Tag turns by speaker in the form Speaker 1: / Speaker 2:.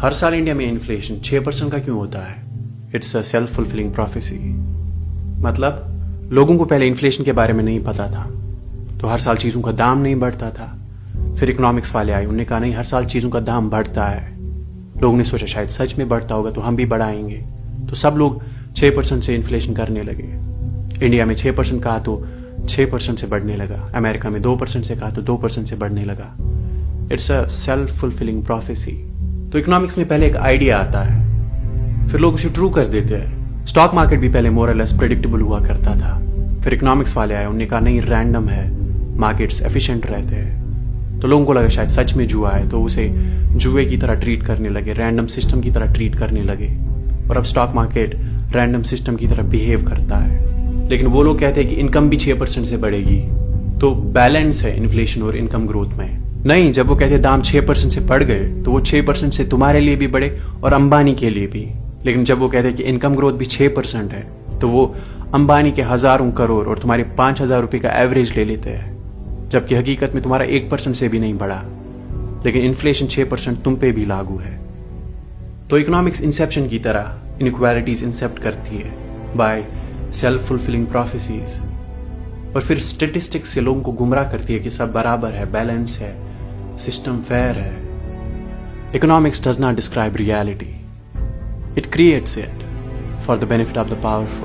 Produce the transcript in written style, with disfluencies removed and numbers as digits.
Speaker 1: हर साल इंडिया में इन्फ्लेशन 6% का क्यों होता है? It's a self fulfilling prophecy. मतलब लोगों को पहले इन्फ्लेशन के बारे में नहीं पता था, तो हर साल चीज़ों का दाम नहीं बढ़ता था। फिर इकोनॉमिक्स वाले आए, उन्होंने कहा नहीं, हर साल चीज़ों का दाम बढ़ता है। लोगों ने सोचा शायद सच में बढ़ता होगा तो हम भी बढ़ाएंगे, तो सब लोग 6% से इन्फ्लेशन करने लगे। इंडिया में 6% कहा तो 6% से बढ़ने लगा, अमेरिका में 2% से कहा तो 2% से बढ़ने लगा। It's a self fulfilling prophecy. तो इकोनॉमिक्स में पहले एक आइडिया आता है, फिर लोग उसे ट्रू कर देते हैं। स्टॉक मार्केट भी पहले मोर और लेस प्रेडिक्टेबल हुआ करता था, फिर इकोनॉमिक्स वाले आए, उन्होंने कहा नहीं, रैंडम है, मार्केट्स एफिशिएंट रहते हैं। तो लोगों को लगा शायद सच में जुआ है, तो उसे जुए की तरह ट्रीट करने लगे, रैंडम सिस्टम की तरह ट्रीट करने लगे। और अब स्टॉक मार्केट रैंडम सिस्टम की तरह बिहेव करता है। लेकिन वो लोग कहते हैं कि इनकम भी 6% से बढ़ेगी, तो बैलेंस है इन्फ्लेशन और इनकम ग्रोथ में। नहीं, जब वो कहते हैं दाम 6% से बढ़ गए, तो वो 6% से तुम्हारे लिए भी बढ़े और अंबानी के लिए भी। लेकिन जब वो कहते हैं कि इनकम ग्रोथ भी 6% है, तो वो अंबानी के हजारों करोड़ और तुम्हारे 5,000 रुपये का एवरेज ले लेते हैं, जबकि हकीकत में तुम्हारा 1% से भी नहीं बढ़ा। लेकिन इन्फ्लेशन 6% तुम पे भी लागू है। तो इकोनॉमिक्स इंसेप्शन की तरह इनइक्वालिटीज इंसेप्ट करती है बाय सेल्फ फुलफिलिंग प्रोफेसीज, और फिर स्टेटिस्टिक्स से लोगों को गुमराह करती है कि सब बराबर है, बैलेंस है, सिस्टम फेयर है। Economics does not describe reality, it creates it for the benefit of the powerful.